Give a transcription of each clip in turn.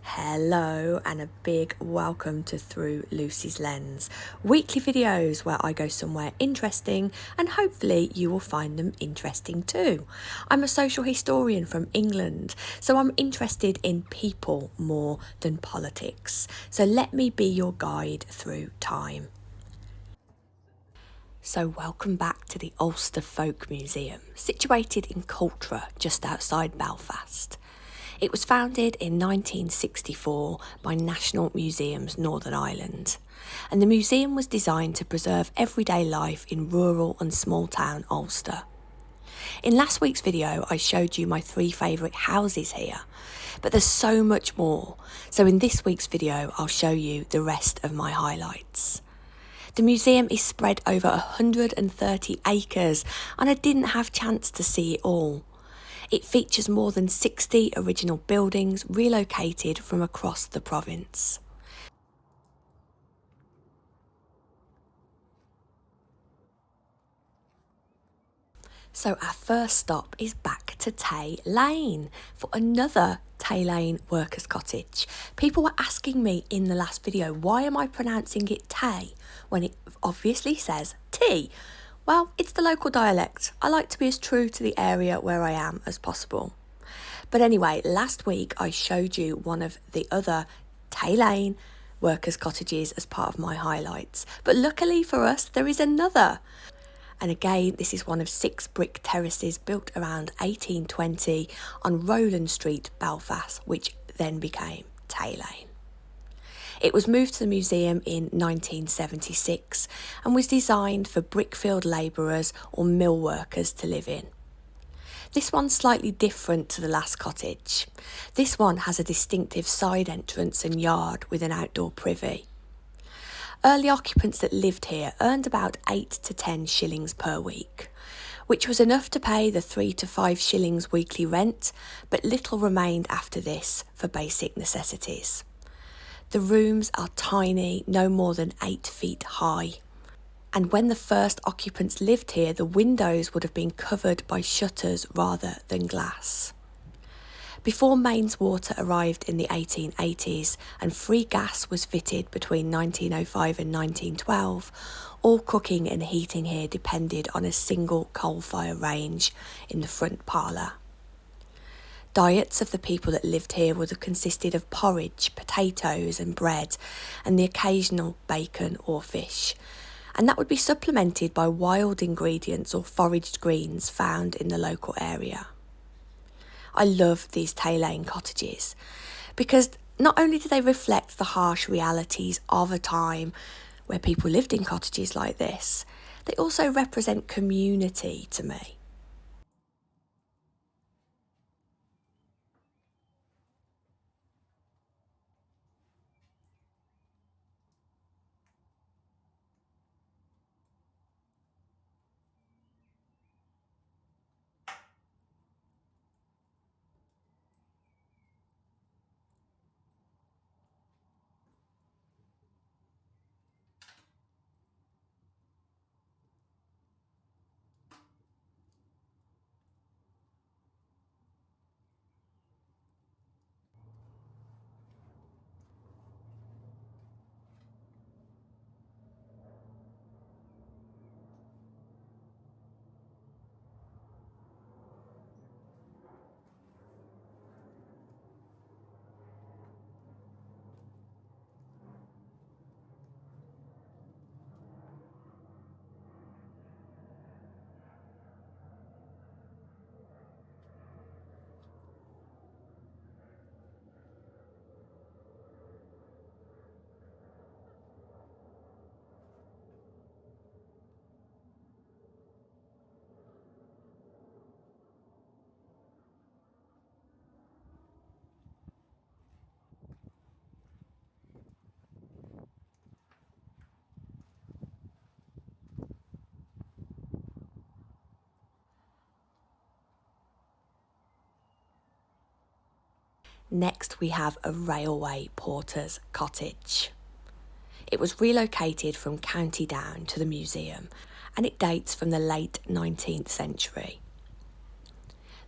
Hello and a big welcome to Through Lucy's Lens, weekly videos where I go somewhere interesting and hopefully you will find them interesting too. I'm a social historian from England, so I'm interested in people more than politics. So let me be your guide through time. So welcome back to the Ulster Folk Museum, situated in Coultra, just outside Belfast. It was founded in 1964 by National Museums Northern Ireland, and the museum was designed to preserve everyday life in rural and small town Ulster. In last week's video, I showed you my 3 favourite houses here, but there's so much more, so in this week's video I'll show you the rest of my highlights. The museum is spread over 130 acres and I didn't have chance to see it all. It features more than 60 original buildings relocated from across the province. So our first stop is back to Tay Lane for another Tay Lane workers' cottage. People were asking me in the last video, why am I pronouncing it Tay when it obviously says T? Well, it's the local dialect. I like to be as true to the area where I am as possible. But anyway, last week I showed you one of the other Tay Lane workers' cottages as part of my highlights. But luckily for us, there is another. And again, this is one of 6 brick terraces built around 1820 on Rowland Street, Belfast, which then became Tay Lane. It was moved to the museum in 1976 and was designed for brickfield labourers or mill workers to live in. This one's slightly different to the last cottage. This one has a distinctive side entrance and yard with an outdoor privy. Early occupants that lived here earned about 8 to 10 shillings per week, which was enough to pay the 3 to 5 shillings weekly rent, but little remained after this for basic necessities. The rooms are tiny, no more than 8 feet high. And when the first occupants lived here, the windows would have been covered by shutters rather than glass. Before mains water arrived in the 1880s and free gas was fitted between 1905 and 1912, all cooking and heating here depended on a single coal fire range in the front parlour. Diets of the people that lived here would have consisted of porridge, potatoes and bread, and the occasional bacon or fish. And that would be supplemented by wild ingredients or foraged greens found in the local area. I love these Tay Lane cottages because not only do they reflect the harsh realities of a time where people lived in cottages like this, they also represent community to me. Next, we have a railway porter's cottage. It was relocated from County Down to the museum and it dates from the late 19th century.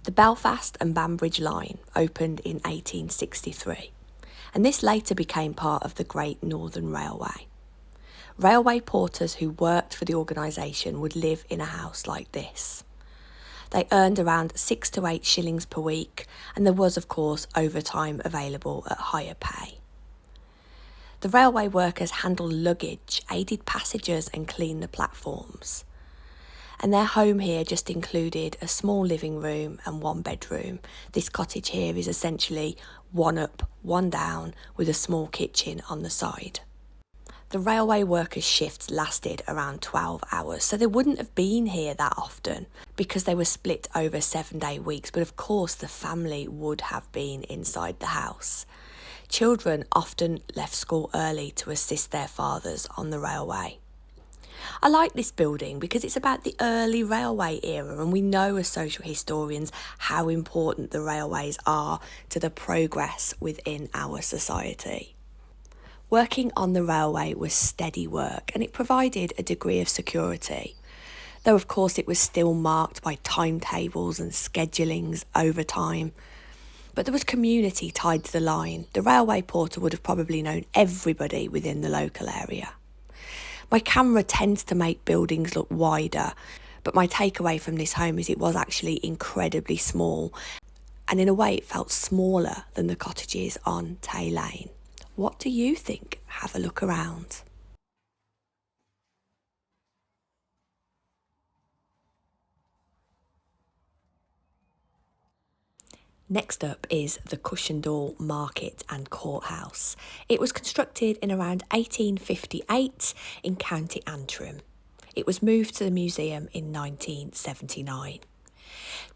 The Belfast and Banbridge line opened in 1863, and this later became part of the Great Northern Railway. Railway porters who worked for the organisation would live in a house like this. They earned around 6 to 8 shillings per week, and there was, of course, overtime available at higher pay. The railway workers handled luggage, aided passengers and cleaned the platforms. And their home here just included a small living room and 1 bedroom. This cottage here is essentially 1 up, 1 down, with a small kitchen on the side. The railway workers' shifts lasted around 12 hours, so they wouldn't have been here that often because they were split over 7-day weeks, but of course the family would have been inside the house. Children often left school early to assist their fathers on the railway. I like this building because it's about the early railway era, and we know as social historians how important the railways are to the progress within our society. Working on the railway was steady work, and it provided a degree of security, though of course it was still marked by timetables and schedulings over time. But there was community tied to the line. The railway porter would have probably known everybody within the local area. My camera tends to make buildings look wider, but my takeaway from this home is it was actually incredibly small, and in a way it felt smaller than the cottages on Tay Lane. What do you think? Have a look around. Next up is the Cushendall Market and Court House. It was constructed in around 1858 in County Antrim. It was moved to the museum in 1979.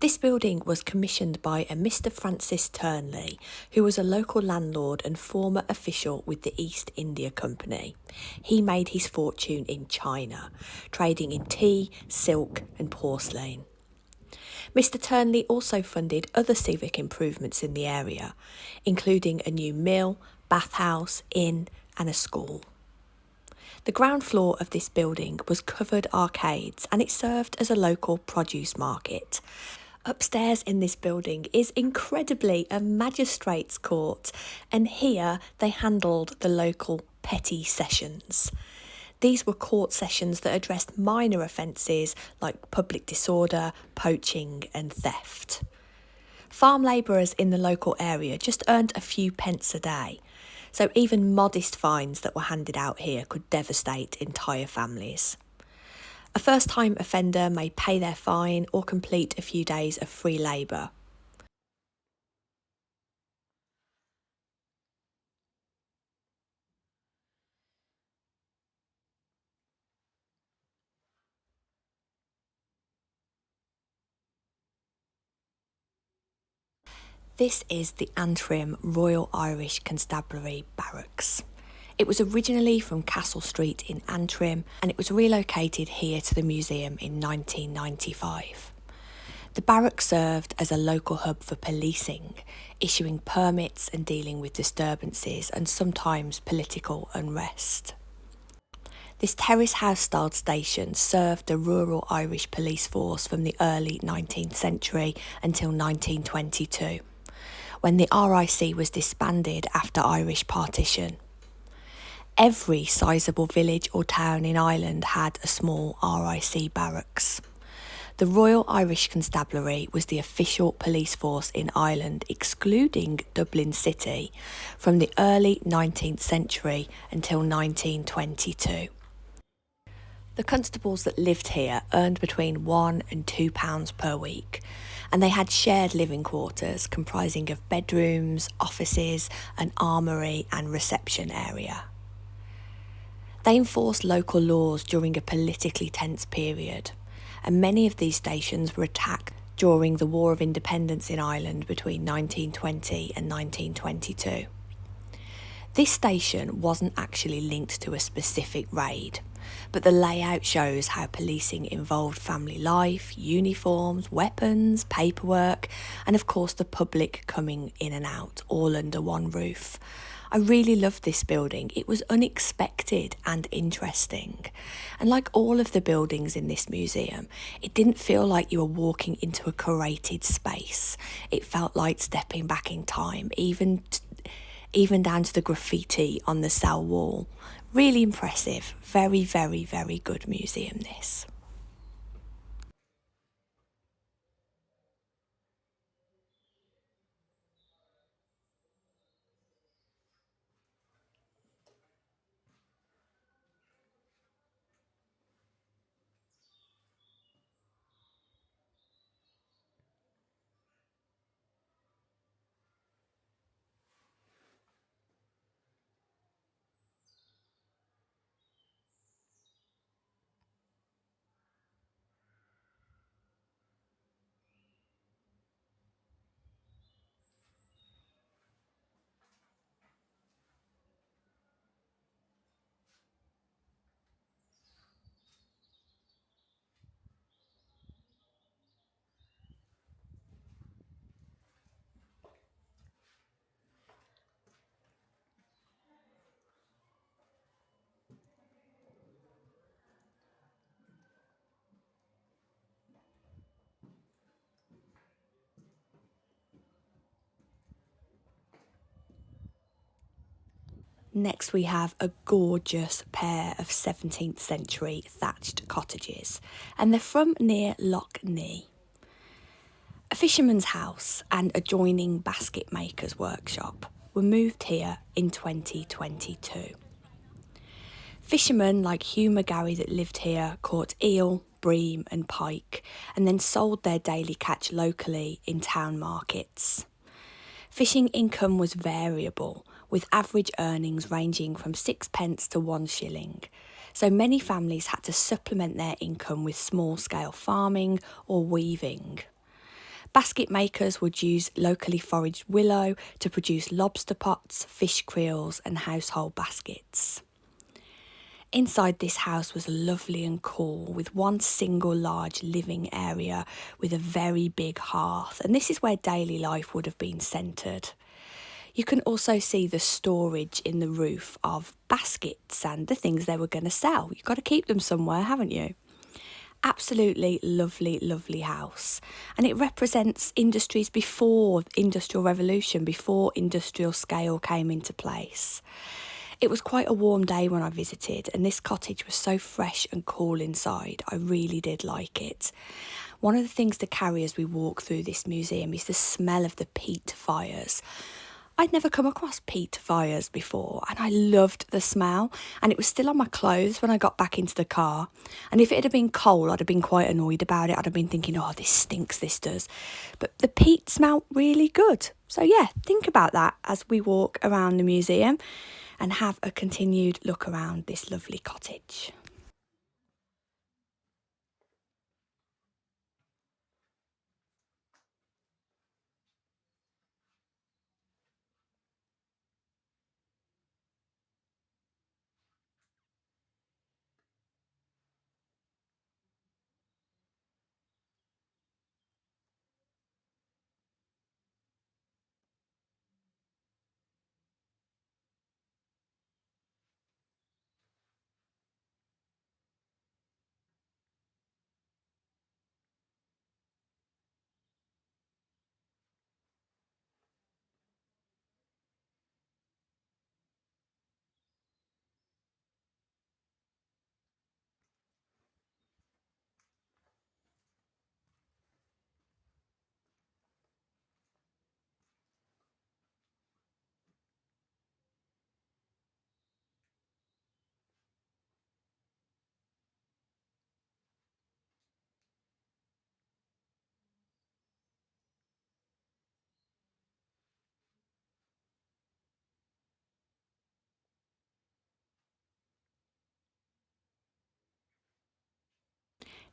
This building was commissioned by a Mr. Francis Turnley, who was a local landlord and former official with the East India Company. He made his fortune in China, trading in tea, silk and porcelain. Mr. Turnley also funded other civic improvements in the area, including a new mill, bathhouse, inn and a school. The ground floor of this building was covered arcades, and it served as a local produce market. Upstairs in this building is incredibly a magistrate's court, and here they handled the local petty sessions. These were court sessions that addressed minor offences like public disorder, poaching and theft. Farm labourers in the local area just earned a few pence a day, so even modest fines that were handed out here could devastate entire families. A first-time offender may pay their fine or complete a few days of free labour. This is the Antrim Royal Irish Constabulary Barracks. It was originally from Castle Street in Antrim, and it was relocated here to the museum in 1995. The barracks served as a local hub for policing, issuing permits and dealing with disturbances and sometimes political unrest. This terrace house styled station served the rural Irish police force from the early 19th century until 1922, when the RIC was disbanded after Irish partition. Every sizeable village or town in Ireland had a small RIC barracks. The Royal Irish Constabulary was the official police force in Ireland, excluding Dublin City, from the early 19th century until 1922. The constables that lived here earned between £1 and £2 per week, and they had shared living quarters comprising of bedrooms, offices, an armoury and reception area. They enforced local laws during a politically tense period, and many of these stations were attacked during the War of Independence in Ireland between 1920 and 1922. This station wasn't actually linked to a specific raid, but the layout shows how policing involved family life, uniforms, weapons, paperwork, and of course the public coming in and out, all under one roof. I really loved this building. It was unexpected and interesting. And like all of the buildings in this museum, it didn't feel like you were walking into a curated space. It felt like stepping back in time, even down to the graffiti on the cell wall. Really impressive. Very, very, very good museum, this. Next, we have a gorgeous pair of 17th century thatched cottages, and they're from near Loch Nee. A fisherman's house and adjoining basket maker's workshop were moved here in 2022. Fishermen like Hugh McGarry that lived here caught eel, bream and pike and then sold their daily catch locally in town markets. Fishing income was variable, with average earnings ranging from 6p to 1 shilling. So many families had to supplement their income with small-scale farming or weaving. Basket makers would use locally foraged willow to produce lobster pots, fish creels and household baskets. Inside this house was lovely and cool, with one single large living area with a very big hearth, and this is where daily life would have been centred. You can also see the storage in the roof of baskets and the things they were going to sell. You've got to keep them somewhere, haven't you? Absolutely lovely, lovely house. And it represents industries before Industrial Revolution, before industrial scale came into place. It was quite a warm day when I visited, and this cottage was so fresh and cool inside. I really did like it. One of the things to carry as we walk through this museum is the smell of the peat fires. I'd never come across peat fires before, and I loved the smell, and it was still on my clothes when I got back into the car. And if it had been cold, I'd have been quite annoyed about it. I'd have been thinking, oh, this stinks, this does. But the peat smelled really good. So yeah, think about that as we walk around the museum and have a continued look around this lovely cottage.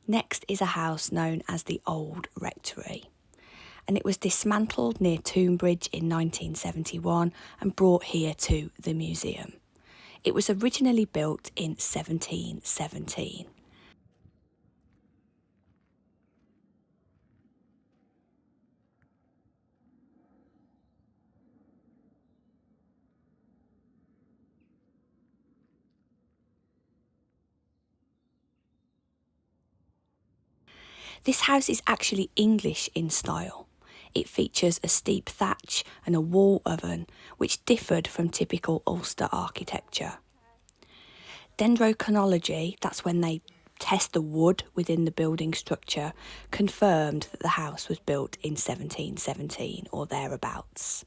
Next is a house known as the Old Rectory, and it was dismantled near Tombridge in 1971 and brought here to the museum. It was originally built in 1717. This house is actually English in style. It features a steep thatch and a wall oven, which differed from typical Ulster architecture. Dendrochronology, that's when they test the wood within the building structure, confirmed that the house was built in 1717 or thereabouts.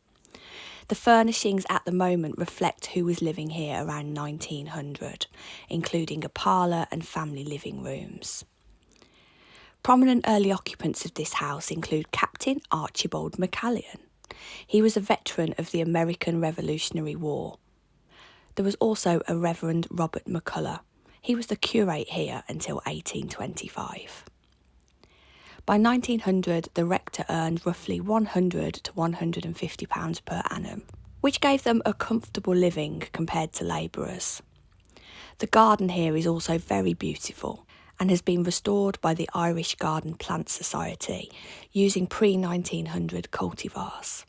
The furnishings at the moment reflect who was living here around 1900, including a parlour and family living rooms. Prominent early occupants of this house include Captain Archibald McCallion. He was a veteran of the American Revolutionary War. There was also a Reverend Robert McCullough. He was the curate here until 1825. By 1900, the rector earned roughly £100 to £150 per annum, which gave them a comfortable living compared to labourers. The garden here is also very beautiful and has been restored by the Irish Garden Plant Society using pre-1900 cultivars.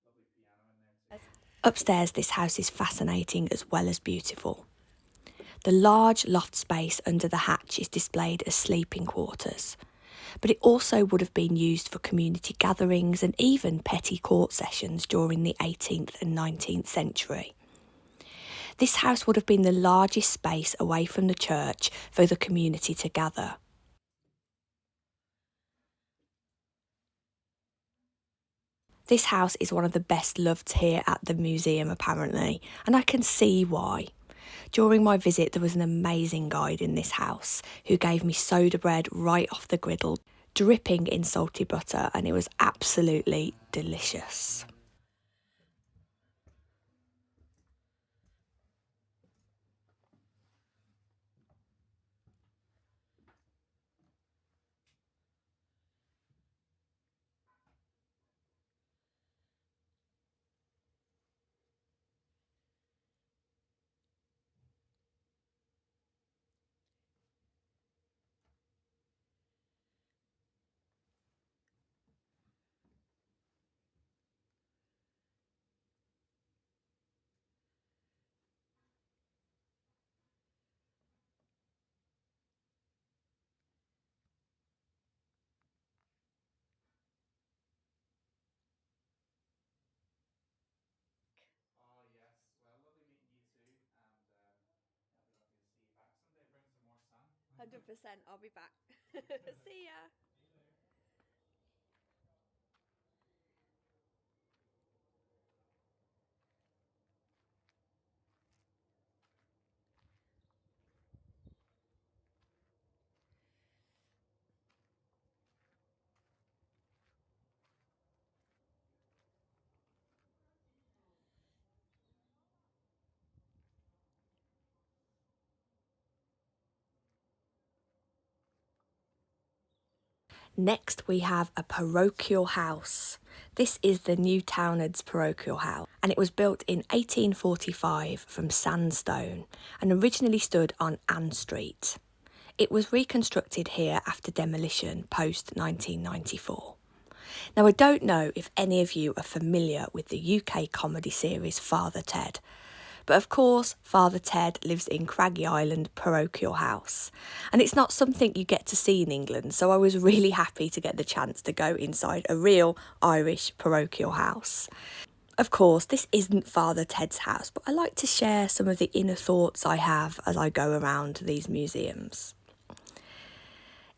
I think so, I love it. Upstairs, this house is fascinating as well as beautiful. The large loft space under the hatch is displayed as sleeping quarters, but it also would have been used for community gatherings and even petty court sessions during the 18th and 19th century. This house would have been the largest space away from the church for the community to gather. This house is one of the best loved here at the museum apparently, and I can see why. During my visit there was an amazing guide in this house who gave me soda bread right off the griddle, dripping in salty butter, and it was absolutely delicious. I'll be back. See ya. Next, we have a parochial house. This is the Newtownards Parochial House, and it was built in 1845 from sandstone and originally stood on Ann Street. It was reconstructed here after demolition post 1994. Now, I don't know if any of you are familiar with the UK comedy series Father Ted, but of course, Father Ted lives in Craggy Island Parochial House, and it's not something you get to see in England, so I was really happy to get the chance to go inside a real Irish parochial house. Of course, this isn't Father Ted's house, but I like to share some of the inner thoughts I have as I go around these museums.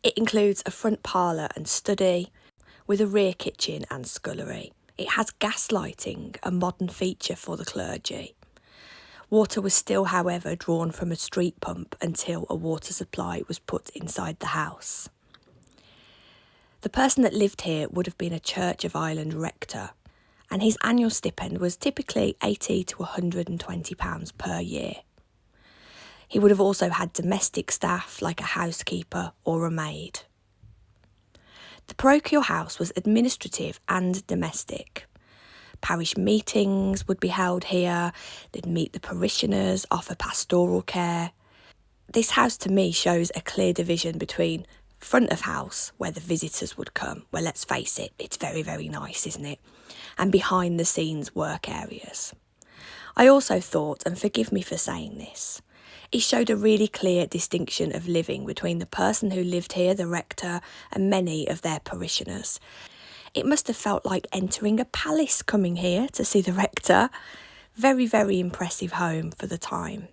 It includes a front parlour and study, with a rear kitchen and scullery. It has gas lighting, a modern feature for the clergy. Water was still, however, drawn from a street pump until a water supply was put inside the house. The person that lived here would have been a Church of Ireland rector, and his annual stipend was typically £80 to £120 per year. He would have also had domestic staff like a housekeeper or a maid. The parochial house was administrative and domestic. Parish meetings would be held here, they'd meet the parishioners, offer pastoral care. This house to me shows a clear division between front of house, where the visitors would come, where let's face it, it's very, very nice, isn't it? And behind the scenes work areas. I also thought, and forgive me for saying this, it showed a really clear distinction of living between the person who lived here, the rector, and many of their parishioners. It must have felt like entering a palace coming here to see the rector. Very, very impressive home for the time.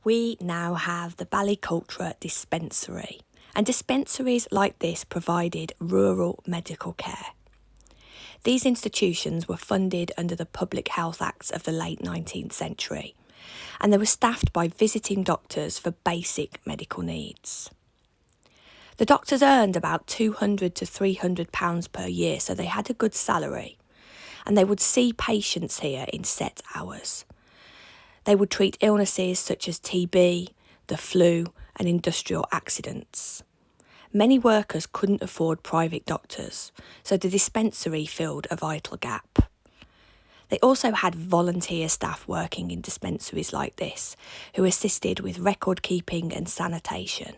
We now have the Ballyvollen Dispensary, and dispensaries like this provided rural medical care. These institutions were funded under the Public Health Acts of the late 19th century, and they were staffed by visiting doctors for basic medical needs. The doctors earned about £200 to £300 per year, so they had a good salary, and they would see patients here in set hours. They would treat illnesses such as TB, the flu, and industrial accidents. Many workers couldn't afford private doctors, so the dispensary filled a vital gap. They also had volunteer staff working in dispensaries like this, who assisted with record keeping and sanitation.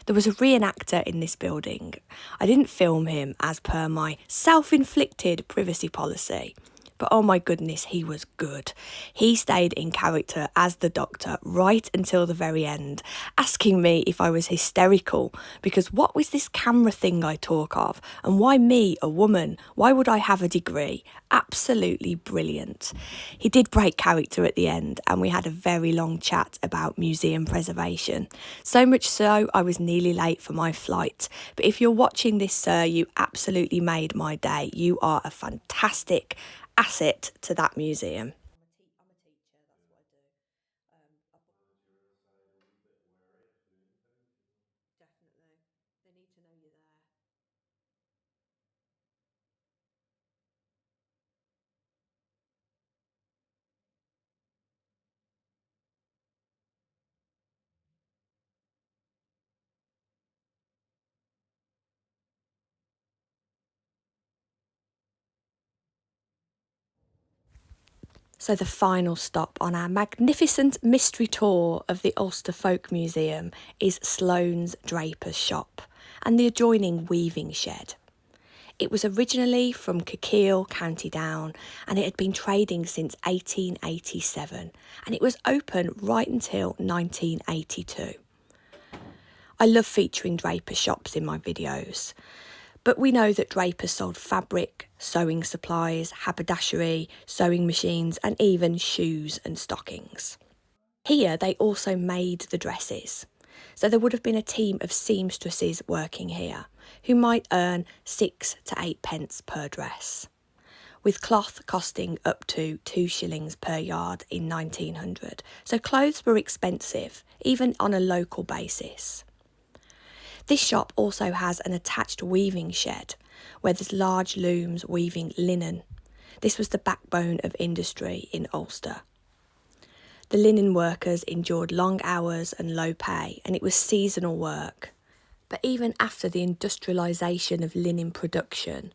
There was a reenactor in this building. I didn't film him as per my self-inflicted privacy policy, but oh my goodness, he was good. He stayed in character as the doctor right until the very end, asking me if I was hysterical, because what was this camera thing I talk of? And why me, a woman? Why would I have a degree? Absolutely brilliant. He did break character at the end, and we had a very long chat about museum preservation. So much so, I was nearly late for my flight. But if you're watching this, sir, you absolutely made my day. You are a fantastic asset to that museum. Definitely. They need to know you're there. So the final stop on our magnificent mystery tour of the Ulster Folk Museum is Sloane's Draper's shop and the adjoining weaving shed. It was originally from Cushendall, County Down, and it had been trading since 1887, and it was open right until 1982. I love featuring Draper shops in my videos, but we know that Draper sold fabric, sewing supplies, haberdashery, sewing machines, and even shoes and stockings. Here they also made the dresses, so there would have been a team of seamstresses working here who might earn 6 to 8 pence per dress, with cloth costing up to 2 shillings per yard in 1900, so clothes were expensive, even on a local basis. This shop also has an attached weaving shed where there's large looms weaving linen. This was the backbone of industry in Ulster. The linen workers endured long hours and low pay, and it was seasonal work. But even after the industrialisation of linen production,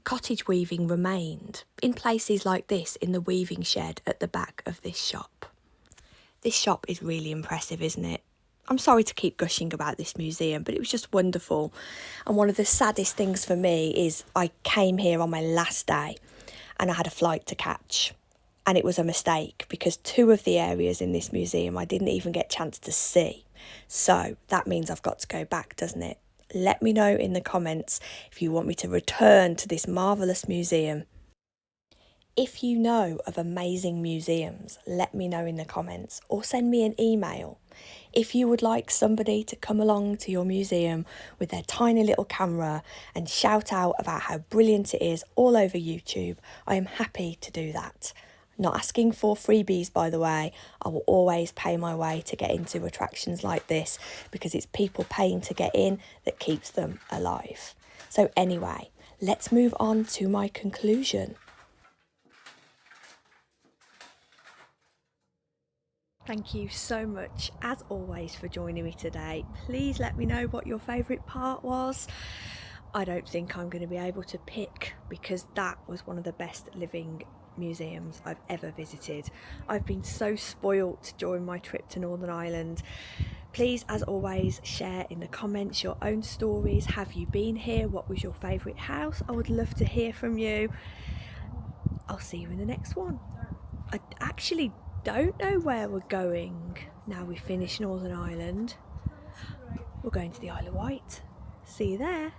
cottage weaving remained in places like this in the weaving shed at the back of this shop. This shop is really impressive, isn't it? I'm sorry to keep gushing about this museum, but it was just wonderful. And one of the saddest things for me is I came here on my last day and I had a flight to catch. And it was a mistake because 2 of the areas in this museum I didn't even get a chance to see. So that means I've got to go back, doesn't it? Let me know in the comments if you want me to return to this marvellous museum. If you know of amazing museums, let me know in the comments or send me an email. If you would like somebody to come along to your museum with their tiny little camera and shout out about how brilliant it is all over YouTube, I am happy to do that. Not asking for freebies, by the way. I will always pay my way to get into attractions like this because it's people paying to get in that keeps them alive. So anyway, let's move on to my conclusion. Thank you so much, as always, for joining me today. Please let me know what your favourite part was. I don't think I'm going to be able to pick because that was one of the best living museums I've ever visited. I've been so spoilt during my trip to Northern Ireland. Please, as always, share in the comments your own stories. Have you been here? What was your favourite house? I would love to hear from you. I'll see you in the next one. I actually don't know where we're going now we finish Northern Ireland. We're going to the Isle of Wight. See you there.